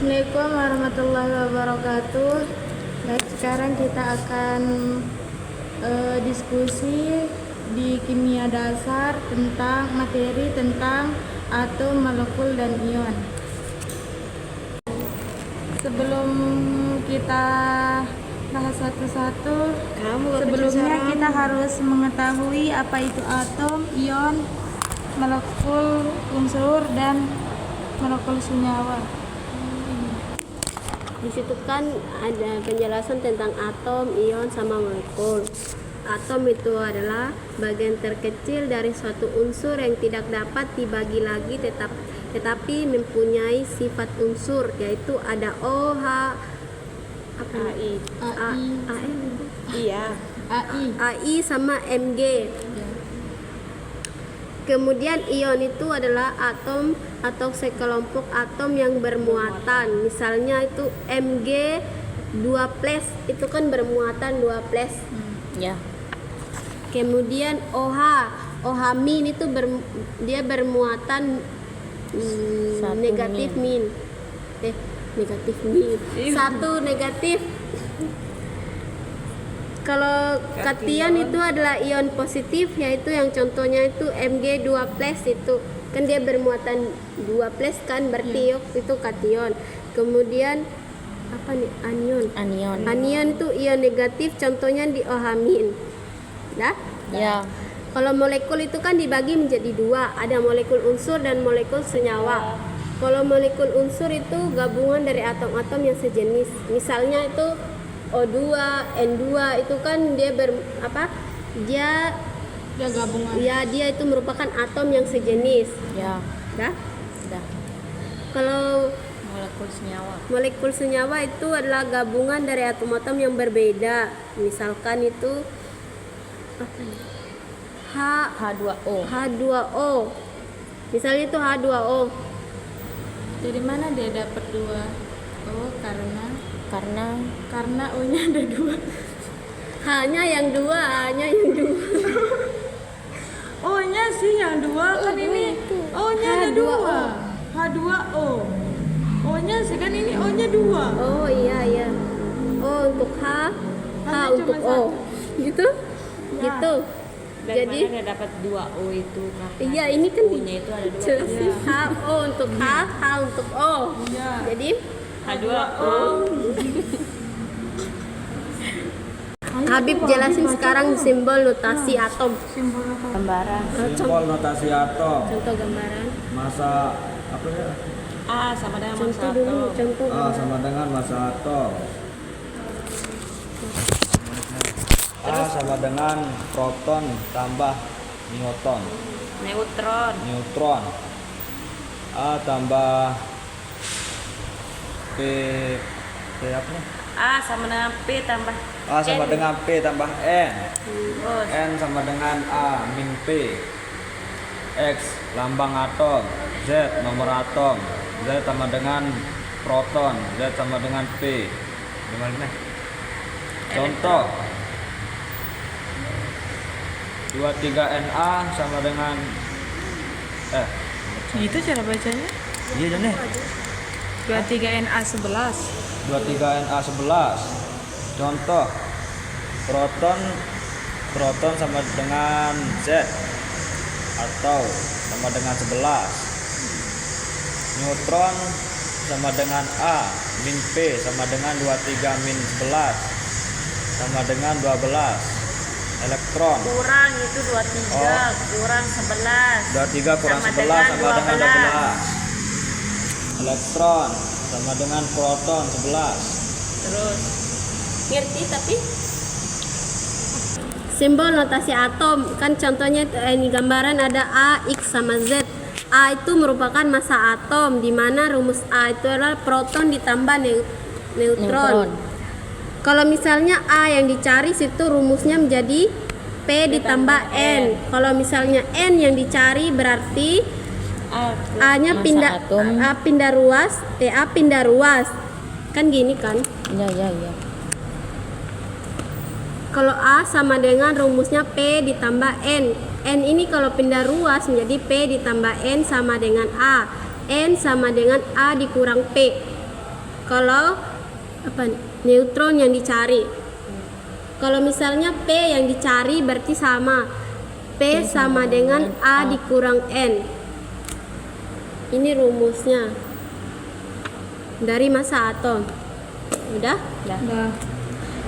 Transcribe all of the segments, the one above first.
Assalamualaikum warahmatullahi wabarakatuh. Baik, sekarang kita akan diskusi di kimia dasar tentang materi tentang atom, molekul, dan ion. Sebelum kita bahas satu-satu, sebelumnya kita harus mengetahui apa itu atom, ion, molekul unsur, dan molekul senyawa. Di situ kan ada penjelasan tentang atom, ion, sama molekul. Atom itu adalah bagian terkecil dari suatu unsur yang tidak dapat dibagi lagi tetapi mempunyai sifat unsur, yaitu ada O, H, AI sama Mg. Kemudian ion itu adalah atom atau sekelompok atom yang bermuatan. Misalnya itu Mg 2+, itu kan bermuatan 2+. Ya. Kemudian OH- itu dia bermuatan negatif min. Negatif min. Satu negatif. Kalau kation itu adalah ion positif, yaitu yang contohnya itu Mg 2+, itu kan dia bermuatan 2+ kan, berarti itu kation. Kemudian apa nih, anion. Anion itu ion negatif, contohnya di OH-. Dah? Ya. Kalau molekul itu kan dibagi menjadi dua, ada molekul unsur dan molekul senyawa. Kalau molekul unsur itu gabungan dari atom-atom yang sejenis. Misalnya itu O2, N2, itu kan dia dia gabungan. Ya, dia itu merupakan atom yang sejenis. Ya. Dah? Dah. Kalau Molekul senyawa itu adalah gabungan dari atom-atom yang berbeda. Misalkan itu apa nih? H2O. H2O. Misalnya itu H2O. Dari mana dia dapat dua? Oh, karena O-nya ada dua. H-nya yang dua. O-nya sih yang dua, kan ini O-nya ada dua. H2O. O-nya sih kan ini O-nya dua. Oh iya. O untuk H untuk O. Gitu? Ya. Gitu. Dari Jadi mana dia dapat 2O itu? iya, ini kan O-nya itu ada dua. jelasin H untuk H untuk O. Iya. Jadi H2O. Habib jelasin sekarang simbol notasi atom. Simbol apa? Gambaran. Simbol notasi atom. Contoh gambaran. Massa apa ya? A sama dengan Contoh massa dulu, atom. contoh. A sama dengan massa atom. A sama dengan proton tambah neutron. Neutron. A tambah P apa nih? A sama dengan P tambah A sama N. dengan P tambah N. Oh, N sama dengan A min P. X lambang atom. Z nomor atom. Z sama dengan proton. Z sama dengan P. Gimana? Contoh 23Na sama dengan Itu cara bacanya? iya deh. 23Na11. 23Na11. Contoh proton sama dengan Z atau sama dengan 11. Neutron sama dengan A min P sama dengan 23 min 11 sama dengan 12. Elektron kurang itu 23, kurang 11. 23 kurang Sama 11 dengan sama dengan 12. Elektron sama dengan proton 11. Terus Ngerti tapi simbol notasi atom kan contohnya ini gambaran ada A, X sama Z. A itu merupakan massa atom, di mana rumus A itu adalah proton ditambah neutron. Kalau misalnya A yang dicari situ rumusnya menjadi P ditambah N. Kalau misalnya N yang dicari berarti A-nya pindah ruas, A pindah ruas. Kan gini kan? iya. Kalau A sama dengan rumusnya P ditambah N. N ini kalau pindah ruas menjadi P ditambah N sama dengan A. N sama dengan A dikurang P. kalau neutron yang dicari. Kalau misalnya P yang dicari berarti sama. P sama dengan A dikurang N. Ini rumusnya dari massa atom. Udah? Dah.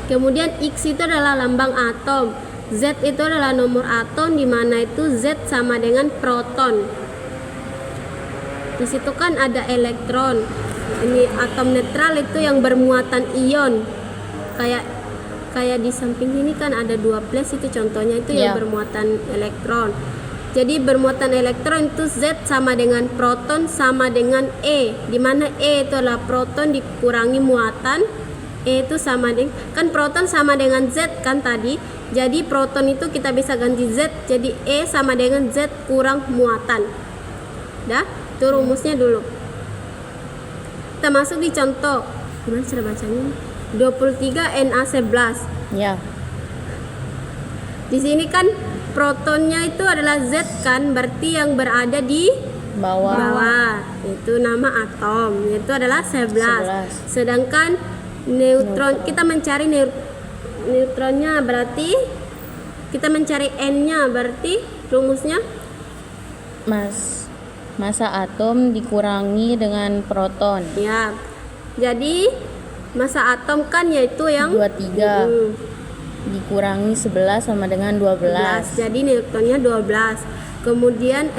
Kemudian X itu adalah lambang atom. Z itu adalah nomor atom, di mana itu Z sama dengan proton. Di situ kan ada elektron. Ini atom netral itu yang bermuatan ion. Kayak di samping ini kan ada 2 plus, itu contohnya itu yang bermuatan elektron. Jadi bermuatan elektron itu Z sama dengan proton sama dengan E, di mana E itu adalah proton dikurangi muatan. E itu sama dengan, kan proton sama dengan Z kan tadi. Jadi proton itu kita bisa ganti Z, jadi E sama dengan Z kurang muatan. Dah, itu rumusnya dulu. Kita masuk di contoh. Gimana cara bacanya? 23 Na11. Ya. Di sini kan protonnya itu adalah Z kan, berarti yang berada di bawah. Itu nama atom, itu adalah 11. Sedangkan neutron, kita mencari neutronnya, berarti kita mencari N-nya, berarti rumusnya Massa atom dikurangi dengan proton. ya. Jadi massa atom kan yaitu yang 23 dikurangi 11 sama dengan 12. Jadi neutronnya 12. Kemudian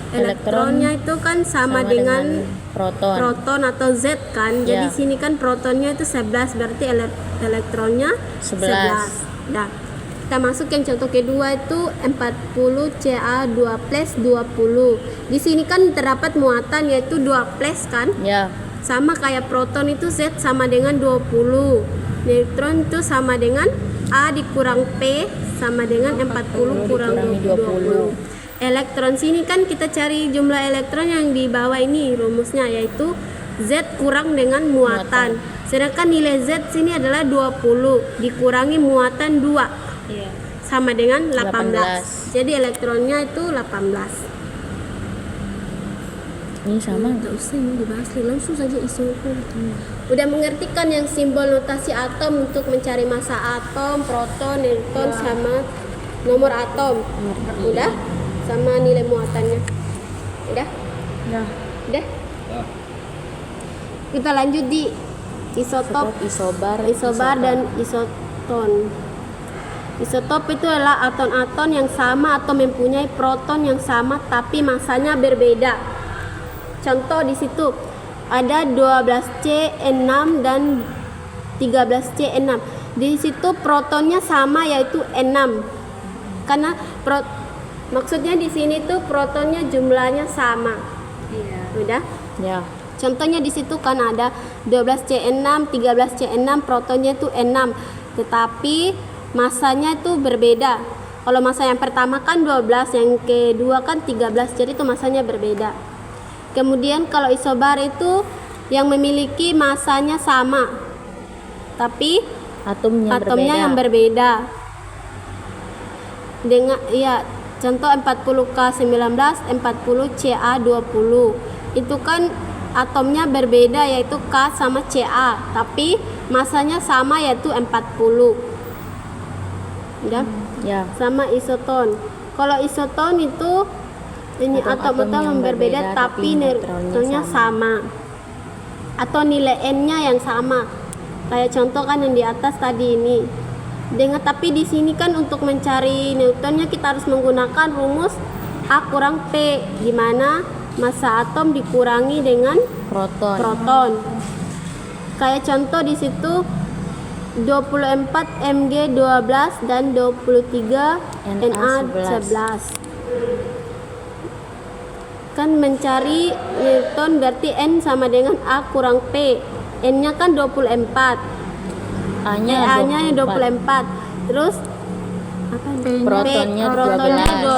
elektronnya itu kan sama dengan proton atau Z kan. Jadi sini kan protonnya itu 11, berarti elektronnya 11. Nah, kita masuk yang contoh kedua itu 40 Ca2 plus 20. Di sini kan terdapat muatan yaitu 2 plus kan? Ya. Sama kayak proton itu Z sama dengan 20. Neutron itu sama dengan A dikurang P sama dengan 40 kurang 20. Elektron sini kan kita cari jumlah elektron yang di bawah ini rumusnya, yaitu Z kurang dengan muatan. Sedangkan nilai Z sini adalah 20 dikurangi muatan 2 sama dengan 18. Jadi elektronnya itu 18. Ini sama. Nggak usah ini dibahas, langsung saja isi hukum. Udah mengerti kan yang simbol notasi atom untuk mencari massa atom, proton, neutron sama nomor atom? Udah? Sama nilai muatannya. Udah? Ya. Udah? Kita lanjut di isotop, isobar dan isoton. Isotop itu adalah atom-atom yang sama atau mempunyai proton yang sama tapi massanya berbeda. Contoh di situ ada 12C6 dan 13C6. Di situ protonnya sama yaitu N6. Karena maksudnya di sini tuh protonnya jumlahnya sama. Udah? Ya. Contohnya di situ kan ada 12C6, 13C6, protonnya itu N6. Tetapi masanya itu berbeda. Kalau massa yang pertama kan 12, yang kedua kan 13. Jadi itu masanya berbeda. Kemudian kalau isobar itu yang memiliki masanya sama, tapi atomnya yang berbeda. Dengan contoh 40K19, 40Ca20. Itu kan atomnya berbeda yaitu K sama Ca, tapi masanya sama yaitu 40. Udah? Ya. Sama isoton. Kalau isoton itu ini atom-atom yang berbeda tapi neutronnya sama. Atau nilai N-nya yang sama. Kayak contoh kan yang di atas tadi ini. Tapi di sini kan untuk mencari neutronnya kita harus menggunakan rumus A kurang P, di mana massa atom dikurangi dengan proton. Kayak contoh di situ 24 Mg12 dan 23 Na11. Kan mencari neutron berarti N sama dengan A kurang P. N-nya kan 24. A-nya 24. Terus apa? Protonnya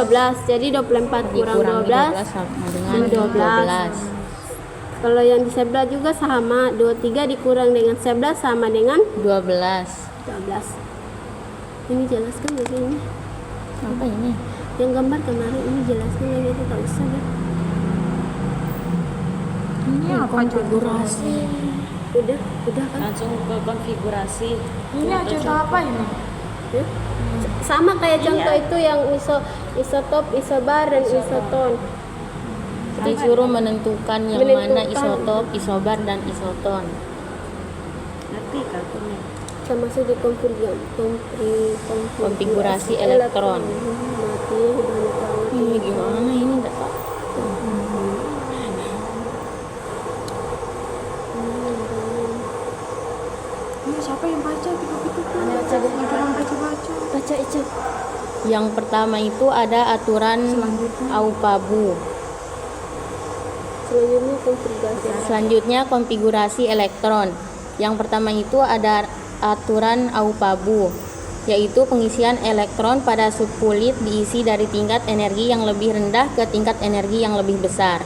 12. Jadi 24 kurang 12 sama dengan 12. Kalau yang di sebelah juga sama, 23 dikurang dengan 11 sama dengan 12. 12. Ini jelaskan lagi ini. Apa ini? Yang gambar kemarin ini jelaskan lagi, itu tak usah deh. Ini apa konfigurasi. Udah kan? Langsung ke konfigurasi. Ini contoh apa ini? Ya. Sama kayak contoh Iya. itu yang isotop, isobar dan isoton. Disuruh menentukan yang mana Menentukan. isotop, isobar dan isoton. Ngerti kalkulnya. Termasuk di Konfigurasi elektron. Mati banyak banget. Ini gimana ini enggak tahu. Ini siapa yang baca gitu-gitu? Baca orang baca-baca. Baca Ica. Yang pertama itu ada aturan AUPABU. Selanjutnya konfigurasi. Selanjutnya konfigurasi elektron. Yang pertama itu ada aturan AUPABU, yaitu pengisian elektron pada subkulit diisi dari tingkat energi yang lebih rendah ke tingkat energi yang lebih besar.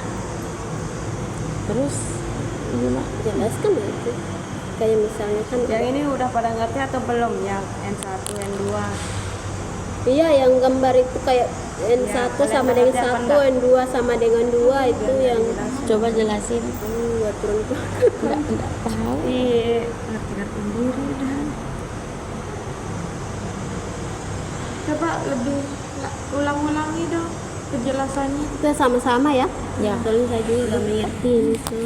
Terus gimana? Jelaskan ya itu. Kayak misalnya kan Yang ini udah pada ngerti atau belum? Yang N1, N2. iya yang gambar itu kayak N1 kalian sama dengan ngerti apa 1, enggak? N2 sama dengan 2 itu yang Coba jelasin. aturan Enggak tahu. Iya, ngerti-ngerti sendiri dah. Coba lebih ulang-ulangi dong penjelasannya. kita sama-sama ya. Ya. Soalnya saya juga nggak mengerti misal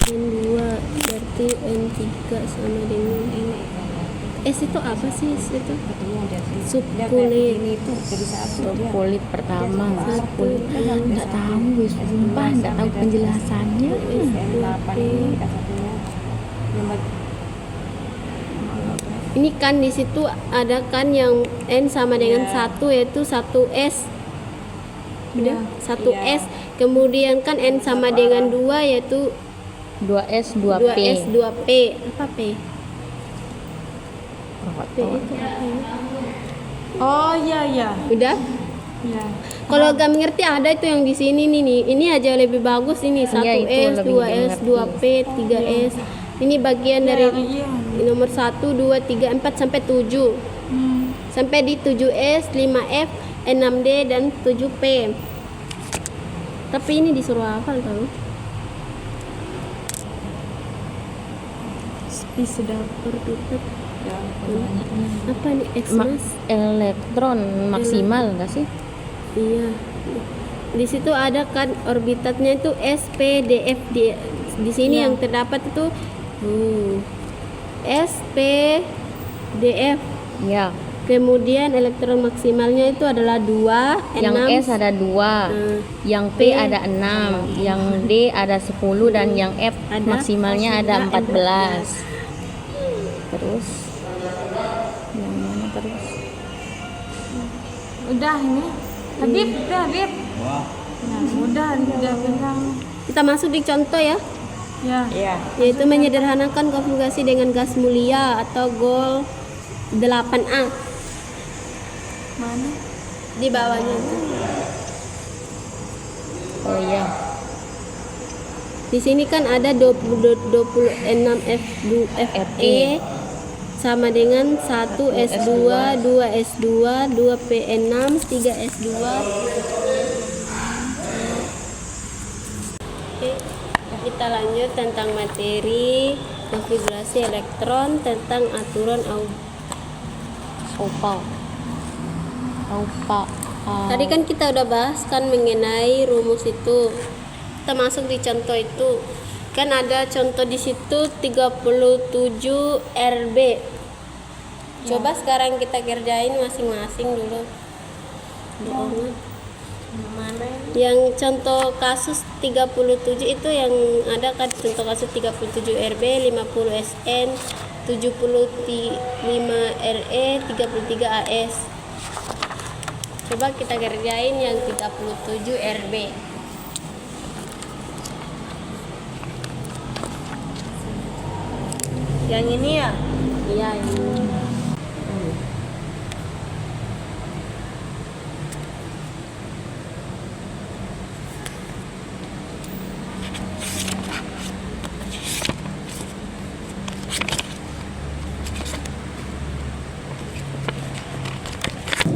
N2 berarti N3 sama dengan S itu apa sih S itu? Subkulit. Subkulit pertama, subkulit. Enggak tahu, wis sumpah enggak tahu penjelasannya. Ini kan di situ ada kan yang N sama dengan 1 yaitu 1S. Udah, 1S. Kemudian kan N sama dengan 2 yaitu 2S, 2P. 2S, 2P. Apa P? P itu apa ya? Oh iya iya. Udah? Ya. Kalau gak mengerti ada itu yang di sini nih. Ini aja lebih bagus ini. 1S, Iya, itu lebih 2S, dimengerti. 2P, 3S. Ini bagian dari Iya. nomor 1, 2, 3, 4 sampai 7. Sampai di 7S, 5F, 6D dan 7P. Tapi ini disuruh hafal tahu. Sudah orbitat. Apa nih X-mas? Elektron maksimal enggak sih? Iya. Di situ ada kan orbitatnya itu S, P, D, F. Di sini yang terdapat itu S, P, D, F. Ya. Kemudian elektron maksimalnya itu adalah 2, Yang 6. S ada 2, yang P ada 6, yang D ada 10 dan yang F Ada maksimalnya ada 14. 14. Terus yang mana terus? Udah ini. Habib, udah Habib. Wah, Nah, udah bilang. Kita masuk di contoh ya, Ya. Iya. yaitu menyederhanakan konfigurasi dengan gas mulia atau GOL 8A. Mana? Di bawahnya itu. Oh iya. Di sini kan ada 26 FE sama dengan 1 S2, 2 S2, 2 P6, 3 S2. Oke, kita lanjut tentang materi konfigurasi elektron tentang aturan Opa. Tadi kan kita udah bahas kan mengenai rumus itu. Kita masuk di contoh itu. Kan ada contoh di situ 37 RB. Coba sekarang kita kerjain masing-masing dulu. Yang contoh kasus 37 itu yang ada kan contoh kasus 37 RB, 50 SN, 75 RE, 33 AS. Coba kita kerjain yang 37 RB. Yang ini ya? Iya, ini.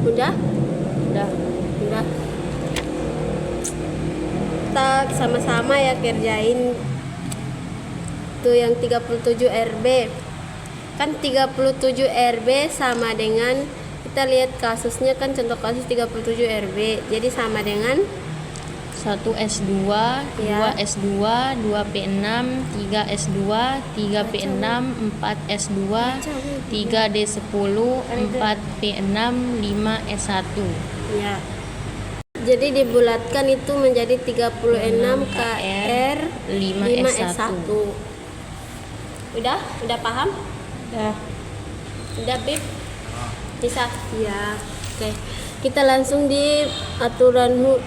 Udah? Udah. Udah. Kita sama-sama ya kerjain. itu yang 37 Rb. Kan 37 Rb sama dengan, kita lihat kasusnya kan, contoh kasus 37 Rb. Jadi sama dengan 1 S2, 2 Ya. S2, 2 P6, 3 S2, 3 P6, 4 S2, 3 D10, 4 P6, 5 S1. ya. Jadi dibulatkan itu menjadi 36 KR 5 S1. Udah paham? Udah Bib? Bisa? Ya. Oke. Kita langsung di aturan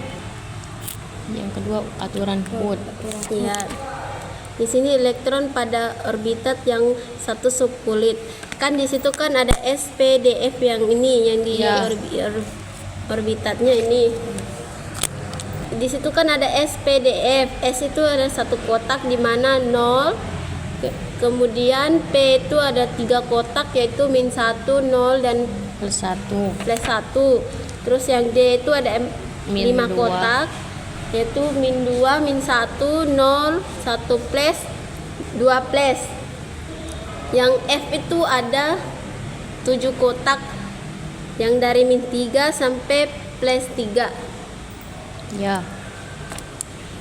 Yang kedua aturan Hooke. Ya. Di sini elektron pada orbitat yang satu subkulit. Kan di situ kan ada S, P, D, F yang ini, yang di Ya. orbitatnya ini. Di situ kan ada S, P, D, F. S itu ada satu kotak di mana 0. Kemudian P itu ada 3 kotak, yaitu -1, 0 dan Plus 1. +1. Terus yang D itu ada 5 -2. kotak, yaitu -2, -1, 0, 1 plus, 2 plus. Yang F itu ada 7 kotak, yang dari -3 sampai +3. Ya.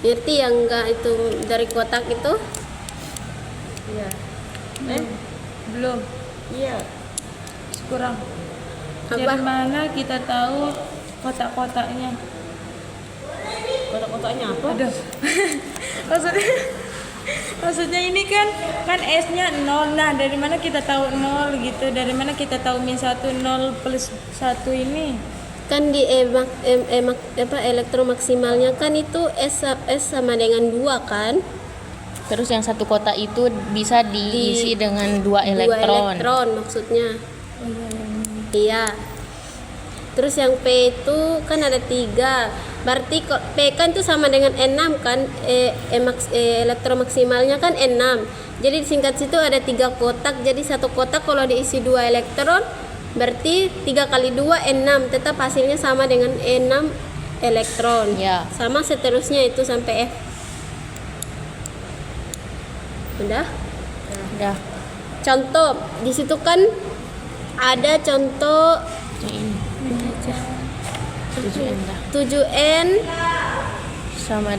Ngerti yang enggak itu dari kotak itu? Iya. Belum. Iya. Kurang. Apa? Dari mana kita tahu kotak-kotaknya? Kotak-kotaknya apa? Aduh. maksudnya ini kan S-nya 0. Nah, dari mana kita tahu 0 gitu? Dari mana kita tahu -1, 0 plus 1 ini? Kan di elektron maksimalnya kan itu S sama dengan 2 kan? Terus yang satu kotak itu bisa diisi dengan 2 Dua elektron. elektron maksudnya. Iya. Terus yang P itu kan ada 3. Berarti P kan itu sama dengan N6 kan? Elektron maksimalnya kan N6. Jadi singkat situ ada 3 kotak. Jadi satu kotak kalau diisi 2 elektron, berarti 3 kali 2 N6. Tetap hasilnya sama dengan N6 elektron. Ya. Sama seterusnya itu sampai F. Udah? Udah. Contoh di situ kan ada contoh Yang ini. 7N dah. 7N sama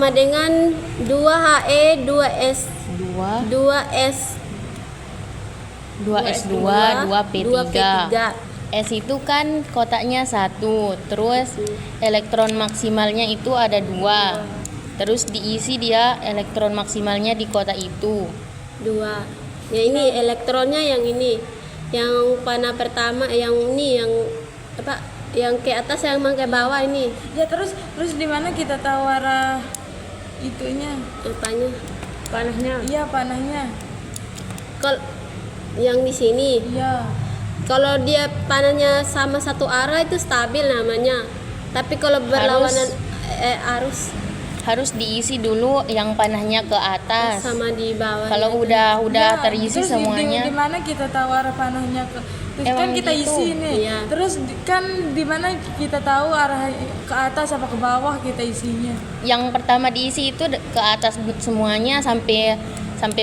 dengan 2HE 2S 2S2, 2P3. S itu kan kotaknya 1. Terus elektron maksimalnya itu ada 2. Terus diisi dia elektron maksimalnya di kotak itu. 2. Ya ini elektronnya yang ini. Yang panah pertama yang ini, yang apa? Yang ke atas yang ke bawah ini. Ya terus di mana kita tahu arah itunya? Apanya? Panahnya. Iya, panahnya. Kalau yang di sini, Iya. kalau dia panahnya sama satu arah itu stabil namanya. Tapi kalau berlawanan arus Harus diisi dulu yang panahnya ke atas. sama di bawah. Kalau udah Ya, terisi terus semuanya. di mana kita tahu arah panahnya ke? Terus Emang kan kita gitu. isi nih. Iya. Terus kan di mana kita tahu arah ke atas apa ke bawah kita isinya? Yang pertama diisi itu ke atas semuanya sampai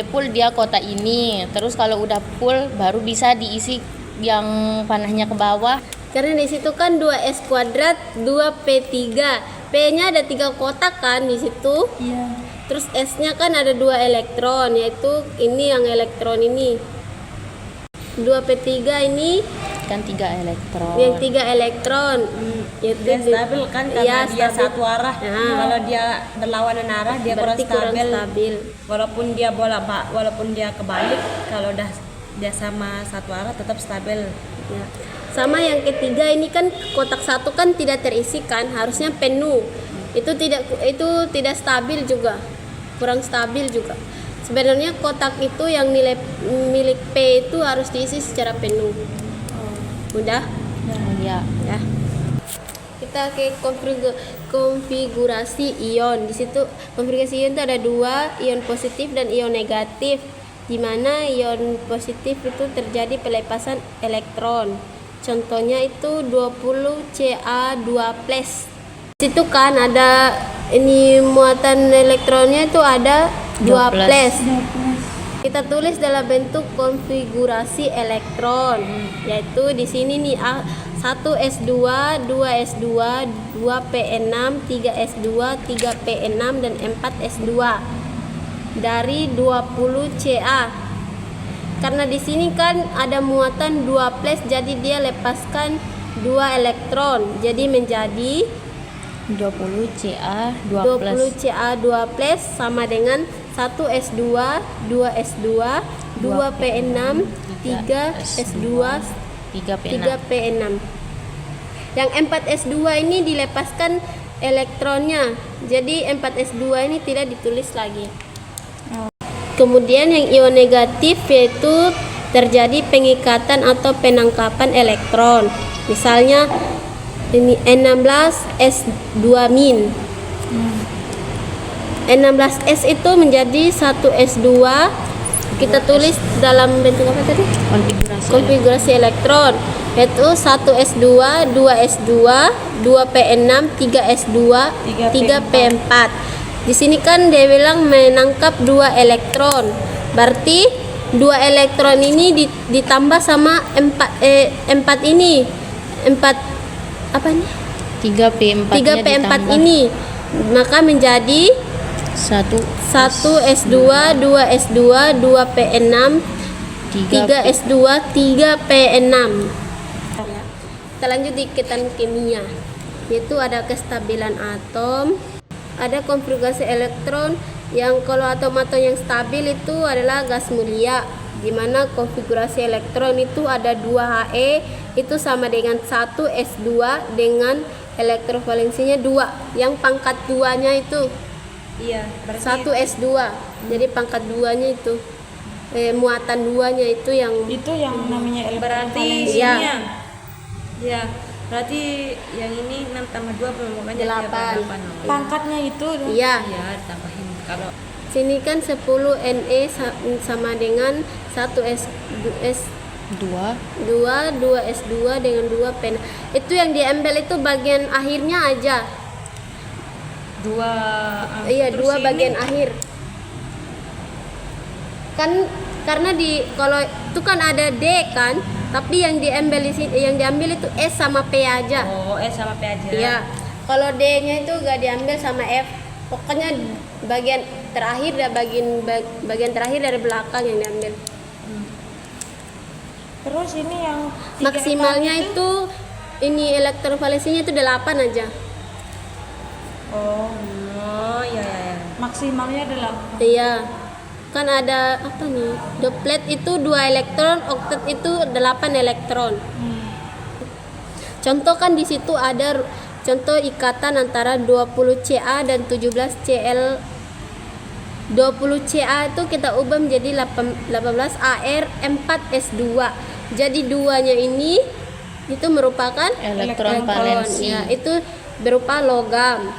full dia kotak ini. Terus kalau udah full baru bisa diisi yang panahnya ke bawah. Karena di situ kan 2S kuadrat 2P3. P-nya ada 3 kotak kan di situ. Iya. Terus S-nya kan ada 2 elektron, yaitu ini yang elektron ini. 2P3 ini Kan 3 elektron. yang 3 elektron. Yaitu Dia stabil kan karena Iya, dia stabil. satu arah. Ya. Kalau dia berlawanan arah dia kurang Berarti kurang stabil. stabil. Walaupun dia kebalik, kalau dia sama satu arah tetap stabil. Ya. Sama yang ketiga ini kan kotak satu kan tidak terisi kan, harusnya penuh. Itu tidak stabil juga, kurang stabil juga. Sebenarnya kotak itu yang nilai milik P itu harus diisi secara penuh. Udah? Ya. Ya. Kita ke konfigurasi ion. Di situ konfigurasi ion itu ada 2, ion positif dan ion negatif. Di mana ion positif itu terjadi pelepasan elektron. Contohnya itu 20 Ca2+. Di situ kan ada ini muatan elektronnya itu ada 2+. Kita tulis dalam bentuk konfigurasi elektron, yaitu di sini nih 1s2, 2s2, 2p6, 3s2, 3p6 dan 4s2 dari 20 Ca. Karena di sini kan ada muatan 2+, jadi dia lepaskan 2 elektron, jadi menjadi 20 Ca 20 Ca2+ sama dengan 1s2, 2s2, 2p6, 3s2, 3p6. Yang 4s2 ini dilepaskan elektronnya, jadi 4s2 ini tidak ditulis lagi. Kemudian yang ion negatif yaitu terjadi pengikatan atau penangkapan elektron. Misalnya ini N16S2-. N16S itu menjadi 1s2. Kita tulis dalam bentuk apa tadi? Konfigurasi elektron, yaitu 1s2, 2s2, 2p6, 3s2, 3p4. Di sini kan dia bilang menangkap 2 elektron. Berarti 2 elektron ini ditambah sama 4 ini. 4 apa nih? 3p4 ini. Maka menjadi 1s2, 2s2, 2p6, 3s2, 3p6. Kita lanjut di ikatan kimia, yaitu ada kestabilan atom, ada konfigurasi elektron. Yang kalau atom-atom yang stabil itu adalah gas mulia, di mana konfigurasi elektron itu ada 2He, itu sama dengan 1s2 dengan elektrovalensinya 2, yang pangkat 2-nya itu Iya, berarti 1s2. Jadi pangkat 2-nya itu muatan 2-nya itu yang berarti Iya. ini ya. Berarti yang ini 6 tambah 2 permukaannya 8. Pangkatnya itu Iya. Iya, ditambahin kalau Sini kan 10 Ne sama dengan 1s 2 2s2 dengan 2 pen. Itu yang diambil itu bagian akhirnya aja. 2 Iya, 2 bagian akhir. Kan karena kalau itu kan ada D kan, tapi yang diambil itu S sama P aja. Oh, sama P aja. Iya. Kalau D-nya itu gak diambil sama F. Pokoknya bagian terakhir dan bagian terakhir dari belakang yang diambil. Terus ini yang Maksimalnya itu ini elektrovalensinya itu 8 aja. Oh, ya. maksimalnya adalah Iya. Kan ada apa nih? Doplet itu 2 elektron, oktet itu 8 elektron. Contoh kan di situ ada contoh ikatan antara 20 Ca dan 17 Cl. 20 Ca itu kita ubah menjadi 18 Ar 4s2. Jadi duanya ini itu merupakan Elektron valensi. Ya, itu berupa logam.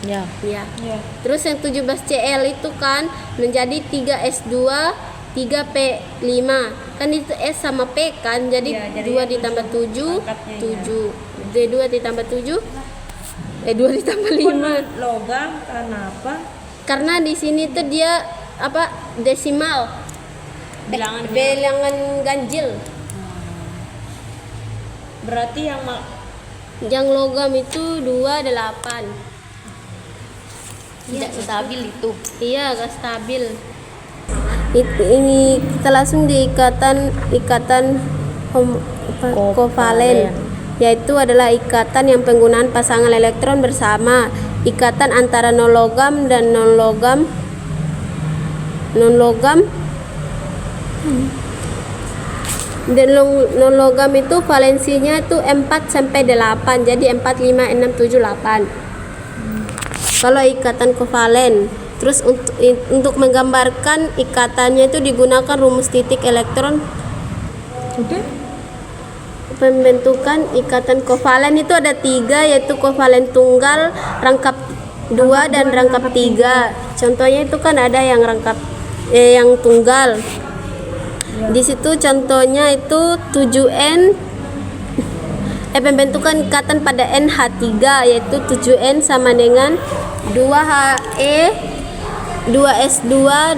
Ya. Ya. ya. Terus yang 17 Cl itu kan menjadi 3s2, 3p5. Kan itu S sama P kan, jadi Iya, jadi 2 ditambah 7, pangkatnya, 7. Jadi 2 ditambah 7 2 ditambah 5. Logam karena apa? Karena di sini tuh dia apa? Desimal. Bilangan ganjil. Berarti Yang logam itu 2 8. Tidak stabil itu. Iya, gak stabil. Ini kita langsung di ikatan kovalen, yaitu adalah ikatan yang penggunaan pasangan elektron bersama. Ikatan antara non logam dan non logam dan non logam itu valensinya itu 4 sampai 8. Jadi 4 5 6 7 8. Kalau ikatan kovalen. Terus untuk menggambarkan ikatannya itu digunakan rumus titik elektron. Pembentukan ikatan kovalen itu ada 3, yaitu kovalen tunggal, rangkap 2 dan rangkap 3. Contohnya itu kan ada yang rangkap yang tunggal. Di situ contohnya itu 7N pembentukan ikatan pada NH3, yaitu 7N sama dengan 2He, 2S2,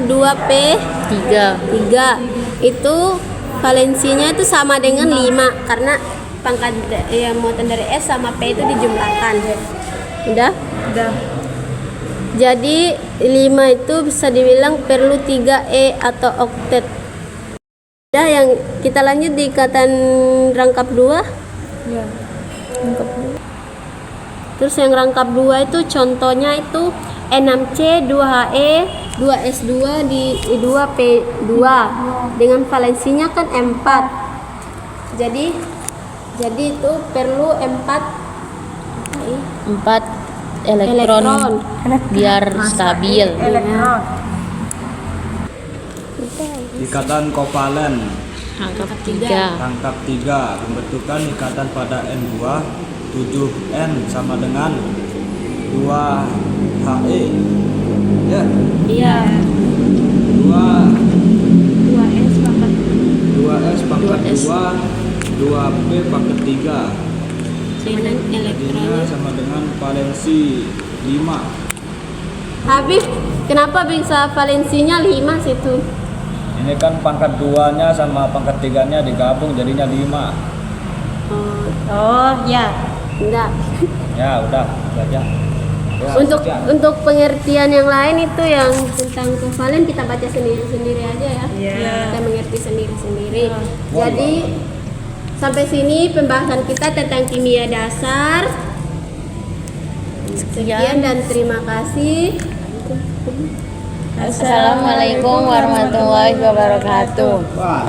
2P, 3. Itu valensinya itu sama dengan 5 karena pangkat muatan dari S sama P itu dijumlahkan. Udah? Udah. Jadi 5 itu bisa dibilang perlu 3E atau oktet. Udah, yang kita lanjut di ikatan rangkap 2. Ya. Terus yang rangkap 2 itu contohnya itu E6C, 2He, 2S2 di 2P2 dengan valensinya kan 4. Jadi itu perlu 4 elektron biar stabil. Elektron. Ikatan kovalen Rangkap 3. rangkap 3 pembentukan ikatan pada N2 7N sama dengan 2He ya Iya. 2S pangkat 2S pangkat 2S. 2 2P pangkat 3 dengan jadinya elektronnya. sama dengan valensi 5. Habib, kenapa bisa valensinya 5 situ? Ini kan pangkat 2-nya sama pangkat 3-nya digabung jadinya 5. Oh ya. Enggak. Ya udah itu aja. Ya, sekian. Untuk pengertian yang lain itu yang tentang kovalen kita baca sendiri-sendiri aja ya. Iya. Kita mengerti sendiri-sendiri. Jadi sampai sini pembahasan kita tentang kimia dasar. Sekian dan terima kasih. Assalamualaikum warahmatullahi wabarakatuh. Wah.